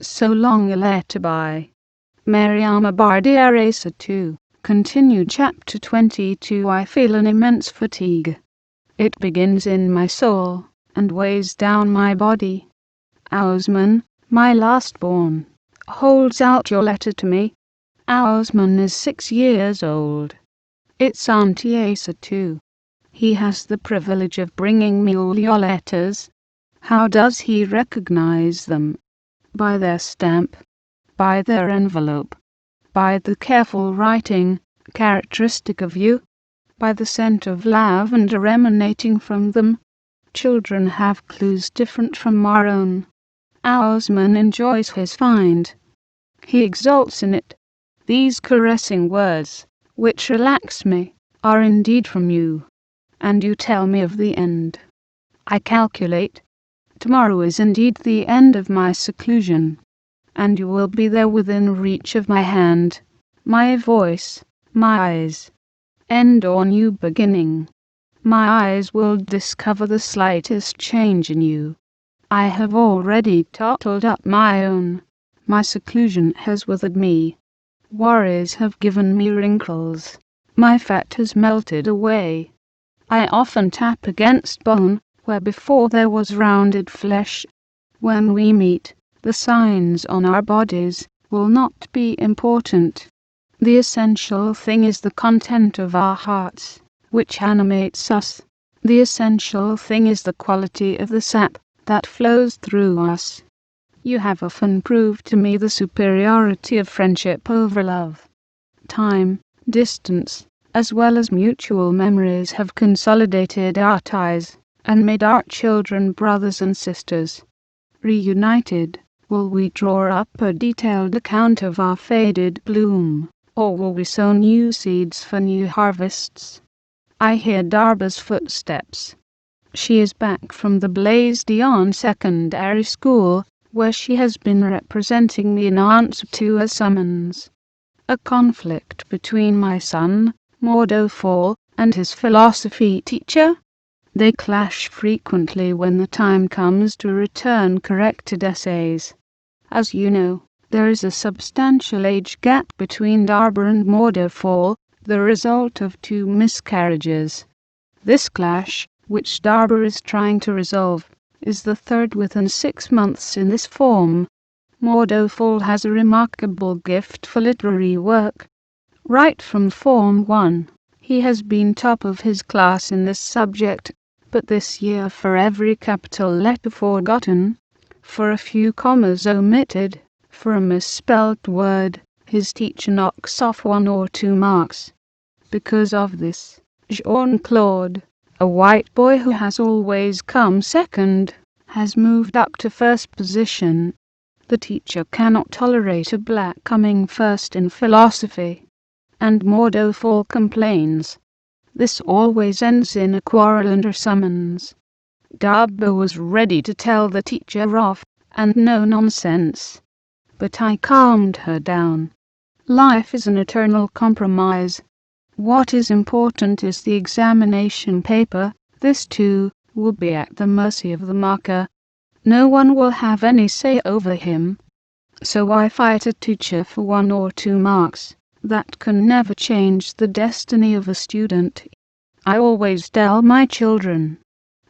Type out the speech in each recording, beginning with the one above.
So long a letter by Mariama Bardiaresa 2. Continued Chapter 22. I feel an immense fatigue. It begins in my soul, and weighs down my body. Ausman, my last born, holds out your letter to me. Ausman is 6 years old. It's Auntie Asa too. He has the privilege of bringing me all your letters. How does he recognize them? By their stamp, by their envelope, by the careful writing, characteristic of you, by the scent of lavender emanating from them. Children have clues different from our own. Ausman enjoys his find. He exults in it. These caressing words, which relax me, are indeed from you. And you tell me of the end. I calculate. Tomorrow is indeed the end of my seclusion, and you will be there within reach of my hand, my voice, my eyes. End or new beginning. My eyes will discover the slightest change in you. I have already tottled up my own. My seclusion has withered me. Worries have given me wrinkles. My fat has melted away. I often tap against bone, where before there was rounded flesh. When we meet, the signs on our bodies will not be important. The essential thing is the content of our hearts, which animates us. The essential thing is the quality of the sap that flows through us. You have often proved to me the superiority of friendship over love. Time, distance, as well as mutual memories have consolidated our ties, and made our children brothers and sisters. Reunited, will we draw up a detailed account of our faded bloom, or will we sow new seeds for new harvests? I hear Darba's footsteps. She is back from the Blaise Dion Secondary School, where she has been representing me in answer to a summons. A conflict between my son, Mordofall, and his philosophy teacher? They clash frequently when the time comes to return corrected essays. As you know, there is a substantial age gap between Darba and Mordofall, the result of 2 miscarriages. This clash, which Darba is trying to resolve, is the 3rd within 6 months in this form. Mordofall has a remarkable gift for literary work. Right from Form 1, he has been top of his class in this subject, but this year for every capital letter forgotten, for a few commas omitted, for a misspelt word, his teacher knocks off 1 or 2 marks. Because of this, Jean-Claude, a white boy who has always come second, has moved up to first position. The teacher cannot tolerate a black coming first in philosophy, and Mordofall complains. This always ends in a quarrel and a summons. Darba was ready to tell the teacher off, and no nonsense. But I calmed her down. Life is an eternal compromise. What is important is the examination paper. This too will be at the mercy of the marker. No one will have any say over him. So I fight a teacher for 1 or 2 marks. That can never change the destiny of a student. I always tell my children,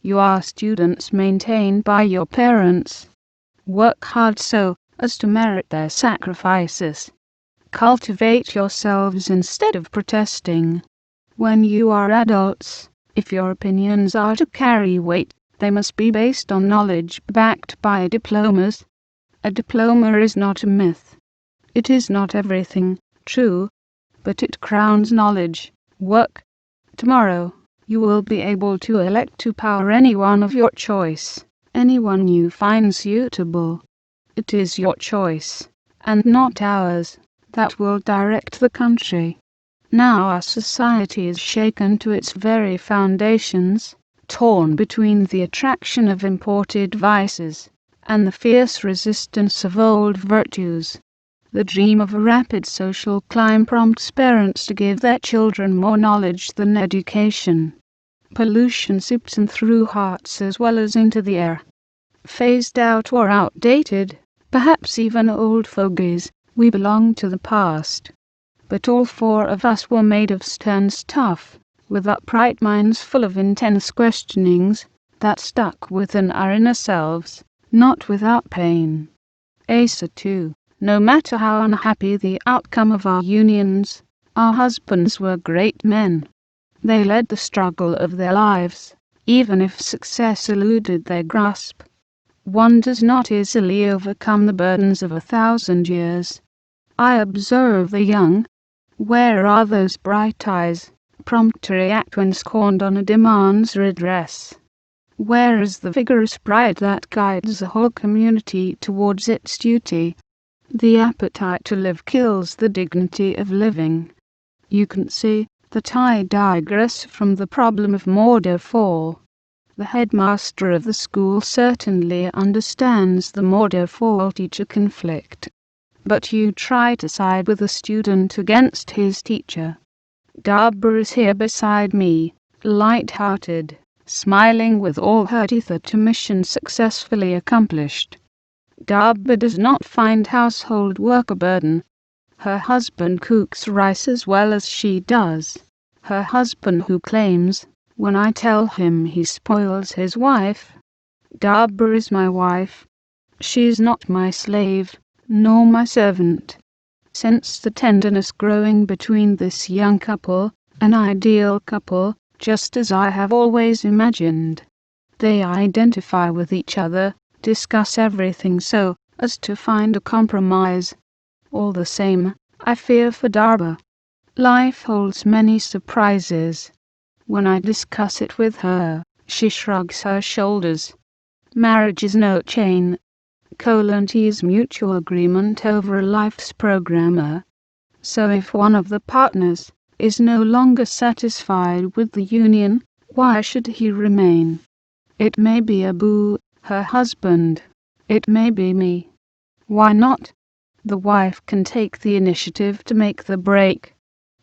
you are students maintained by your parents. Work hard so as to merit their sacrifices. Cultivate yourselves instead of protesting. When you are adults, if your opinions are to carry weight, they must be based on knowledge backed by diplomas. A diploma is not a myth. It is not everything. True, but it crowns knowledge. Work. Tomorrow, you will be able to elect to power anyone of your choice, anyone you find suitable. It is your choice, and not ours, that will direct the country. Now our society is shaken to its very foundations, torn between the attraction of imported vices, and the fierce resistance of old virtues. The dream of a rapid social climb prompts parents to give their children more knowledge than education. Pollution seeps in through hearts as well as into the air. Phased out or outdated, perhaps even old fogies. We belong to the past. But all four of us were made of stern stuff, with upright minds full of intense questionings that stuck within our inner selves, not without pain. Asa too, no matter how unhappy the outcome of our unions, our husbands were great men. They led the struggle of their lives, even if success eluded their grasp. One does not easily overcome the burdens of 1,000 years. I observe the young. Where are those bright eyes, prompt to react when scorned on a demands redress? Where is the vigorous pride that guides a whole community towards its duty? The appetite to live kills the dignity of living. You can see that I digress from the problem of murder fall. The headmaster of the school certainly understands the murder-fall-teacher conflict. But you try to side with the student against his teacher. Darba is here beside me, light-hearted, smiling with all her teeth at a mission successfully accomplished. Darba does not find household work a burden. Her husband cooks rice as well as she does. Her husband who claims, when I tell him he spoils his wife. Darba is my wife. She is not my slave, nor my servant. Sense the tenderness growing between this young couple, an ideal couple, just as I have always imagined. They identify with each other, discuss everything so as to find a compromise. All the same, I fear for Darba. Life holds many surprises. When I discuss it with her, she shrugs her shoulders. Marriage is no chain. T is mutual agreement over a life's programmer. So if one of the partners is no longer satisfied with the union, why should he remain? It may be Abu, her husband. It may be me. Why not? The wife can take the initiative to make the break.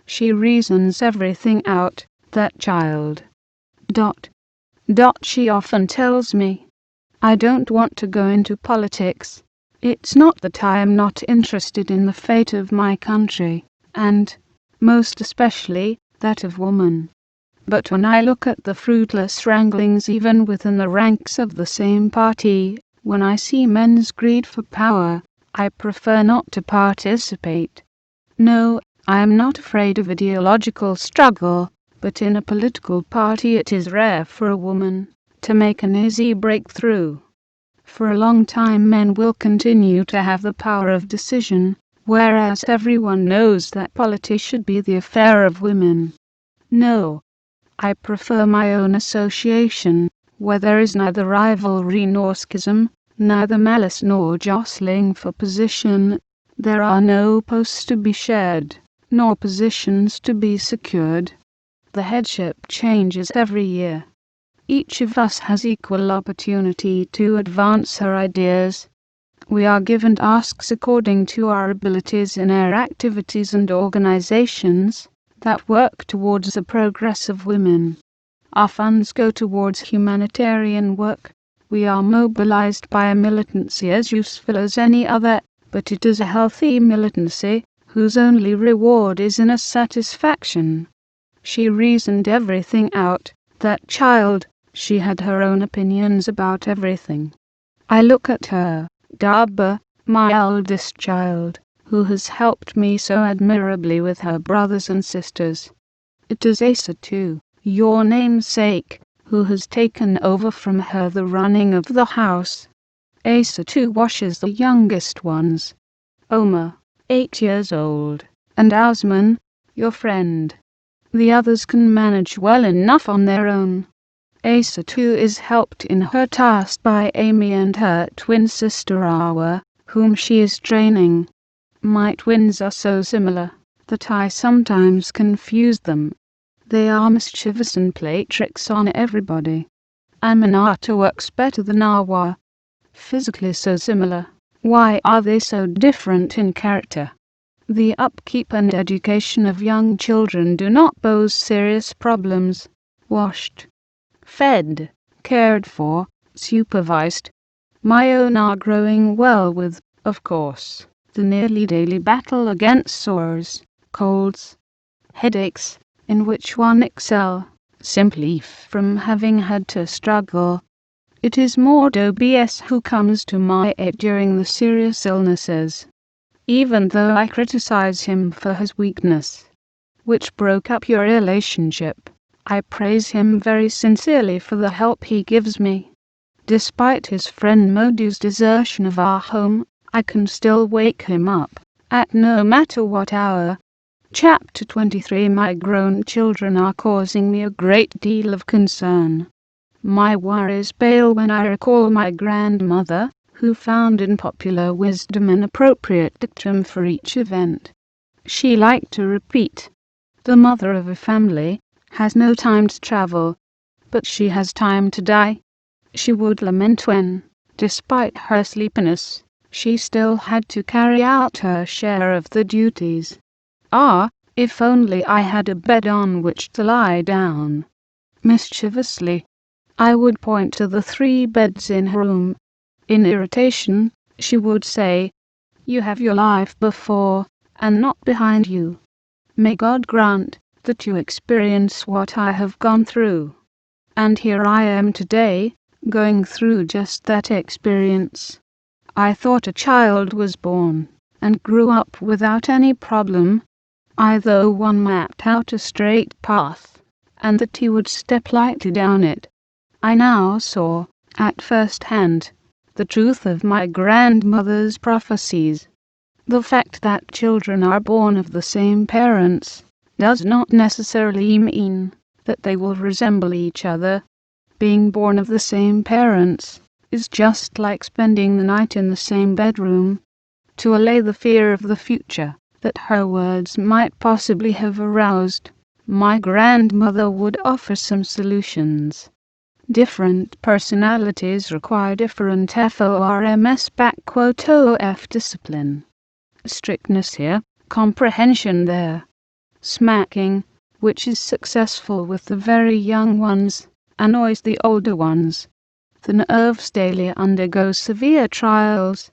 She reasons everything out, that child. She often tells me, I don't want to go into politics. It's not that I am not interested in the fate of my country, and, most especially, that of woman. But when I look at the fruitless wranglings even within the ranks of the same party, when I see men's greed for power, I prefer not to participate. No, I am not afraid of ideological struggle, but in a political party it is rare for a woman to make an easy breakthrough. For a long time men will continue to have the power of decision, whereas everyone knows that politics should be the affair of women. No, I prefer my own association, where there is neither rivalry nor schism, neither malice nor jostling for position. There are no posts to be shared, nor positions to be secured. The headship changes every year. Each of us has equal opportunity to advance her ideas. We are given tasks according to our abilities in our activities and organizations that work towards the progress of women. Our funds go towards humanitarian work. We are mobilized by a militancy as useful as any other, but it is a healthy militancy, whose only reward is inner satisfaction. She reasoned everything out, that child. She had her own opinions about everything. I look at her, Darba, my eldest child, who has helped me so admirably with her brothers and sisters. It is Asa too, your namesake, who has taken over from her the running of the house. Asa too washes the youngest ones. Omar, 8 years old, and Osman, your friend. The others can manage well enough on their own. Asa too is helped in her task by Amy and her twin sister Awa, whom she is training. My twins are so similar that I sometimes confuse them. They are mischievous and play tricks on everybody. Aminata works better than Awa. Physically so similar, why are they so different in character? The upkeep and education of young children do not pose serious problems. Washed, fed, cared for, supervised. My own are growing well with Of course, the nearly daily battle against sores, colds, headaches, in which one excel, simply from having had to struggle. It is more OBS who comes to my aid during the serious illnesses. Even though I criticize him for his weakness, which broke up your relationship, I praise him very sincerely for the help he gives me. Despite his friend Modu's desertion of our home, I can still wake him up, at no matter what hour. Chapter 23. My grown children are causing me a great deal of concern. My worries pale when I recall my grandmother, who found in popular wisdom an appropriate dictum for each event. She liked to repeat, "The mother of a family has no time to travel, but she has time to die." She would lament when, despite her sleepiness, she still had to carry out her share of the duties. Ah, if only I had a bed on which to lie down! Mischievously, I would point to the 3 beds in her room. In irritation, she would say, "You have your life before, and not behind you. May God grant that you experience what I have gone through." And here I am today, going through just that experience. I thought a child was born, and grew up without any problem. Either one mapped out a straight path, and that he would step lightly down it. I now saw, at first hand, the truth of my grandmother's prophecies. The fact that children are born of the same parents does not necessarily mean that they will resemble each other. Being born of the same parents is just like spending the night in the same bedroom. To allay the fear of the future that her words might possibly have aroused, my grandmother would offer some solutions. Different personalities require different FORMS/OF discipline. Strictness here, comprehension there. Smacking, which is successful with the very young ones, annoys the older ones. The nerves daily undergo severe trials,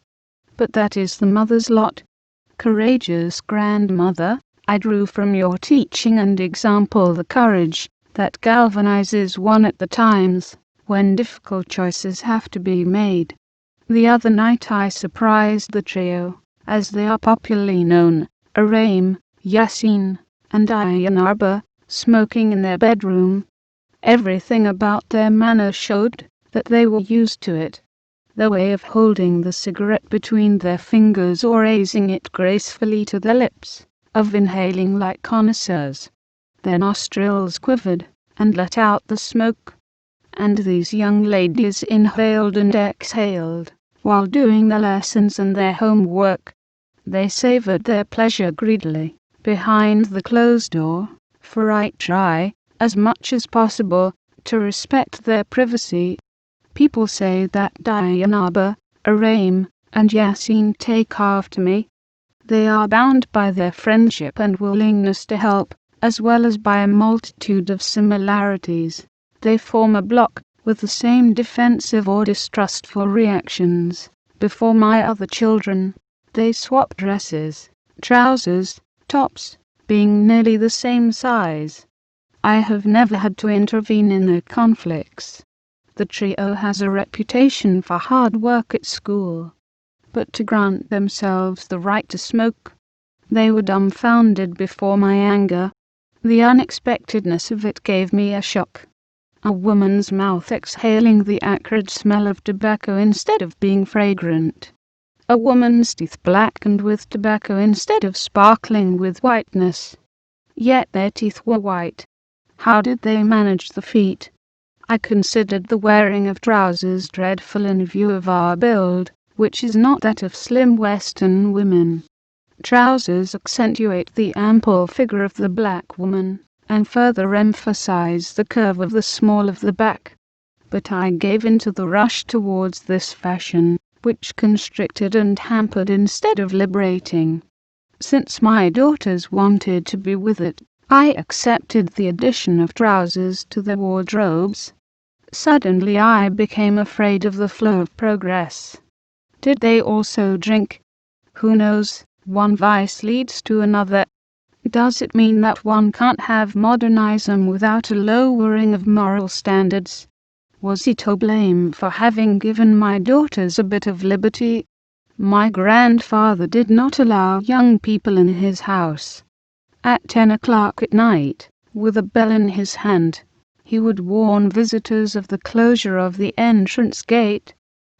but that is the mother's lot. Courageous grandmother, I drew from your teaching and example the courage that galvanizes one at the times when difficult choices have to be made. The other night I surprised the trio, as they are popularly known, Aram, Yasin, and Ayyan Arba, smoking in their bedroom. Everything about their manner showed that they were used to it. The way of holding the cigarette between their fingers or raising it gracefully to their lips, of inhaling like connoisseurs. Their nostrils quivered and let out the smoke, and these young ladies inhaled and exhaled while doing their lessons and their homework. They savored their pleasure greedily behind the closed door, for I try, as much as possible, to respect their privacy. People say that Ayyan Arba, Aram, and Yasin take after me. They are bound by their friendship and willingness to help, as well as by a multitude of similarities. They form a block with the same defensive or distrustful reactions. Before my other children, they swap dresses, trousers, tops, being nearly the same size. I have never had to intervene in their conflicts. The trio has a reputation for hard work at school, but to grant themselves the right to smoke, they were dumbfounded before my anger. The unexpectedness of it gave me a shock. A woman's mouth exhaling the acrid smell of tobacco instead of being fragrant. A woman's teeth blackened with tobacco instead of sparkling with whiteness. Yet their teeth were white. How did they manage the feat? I considered the wearing of trousers dreadful in view of our build, which is not that of slim Western women. Trousers accentuate the ample figure of the black woman, and further emphasize the curve of the small of the back. But I gave in to the rush towards this fashion, which constricted and hampered instead of liberating. Since my daughters wanted to be with it, I accepted the addition of trousers to their wardrobes. Suddenly I became afraid of the flow of progress. Did they also drink? Who knows, one vice leads to another. Does it mean that one can't have modernism without a lowering of moral standards? Was he to blame for having given my daughters a bit of liberty? My grandfather did not allow young people in his house. At 10 o'clock at night, with a bell in his hand, he would warn visitors of the closure of the entrance gate.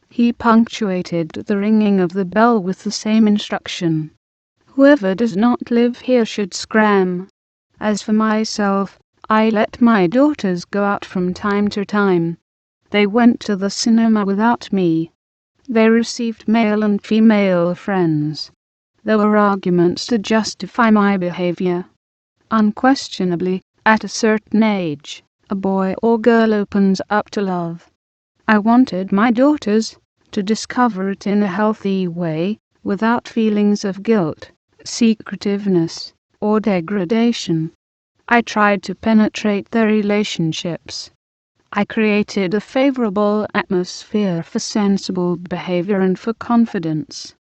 He punctuated the ringing of the bell with the same instruction: "Whoever does not live here should scram." As for myself, I let my daughters go out from time to time. They went to the cinema without me. They received male and female friends. There were arguments to justify my behavior. Unquestionably, at a certain age, a boy or girl opens up to love. I wanted my daughters to discover it in a healthy way, without feelings of guilt, secretiveness, or degradation. I tried to penetrate their relationships. I created a favorable atmosphere for sensible behavior and for confidence.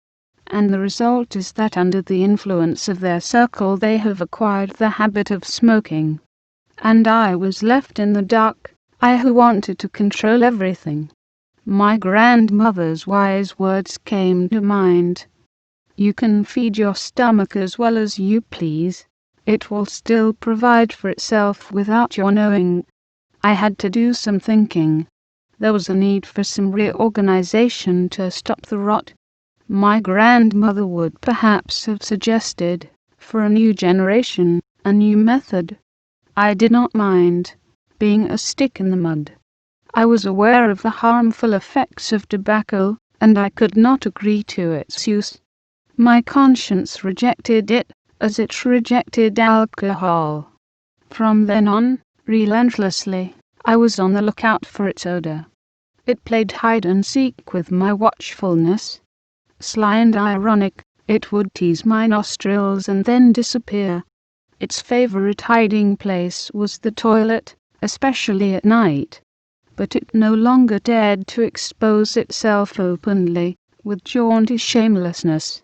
And the result is that under the influence of their circle they have acquired the habit of smoking. And I was left in the dark, I who wanted to control everything. My grandmother's wise words came to mind. You can feed your stomach as well as you please. It will still provide for itself without your knowing. I had to do some thinking. There was a need for some reorganization to stop the rot. My grandmother would perhaps have suggested, for a new generation, a new method. I did not mind being a stick in the mud. I was aware of the harmful effects of tobacco, and I could not agree to its use. My conscience rejected it, as it rejected alcohol. From then on, relentlessly, I was on the lookout for its odor. It played hide and seek with my watchfulness. Sly and ironic, it would tease my nostrils and then disappear. Its favorite hiding place was the toilet, especially at night. But it no longer dared to expose itself openly, with jaunty shamelessness.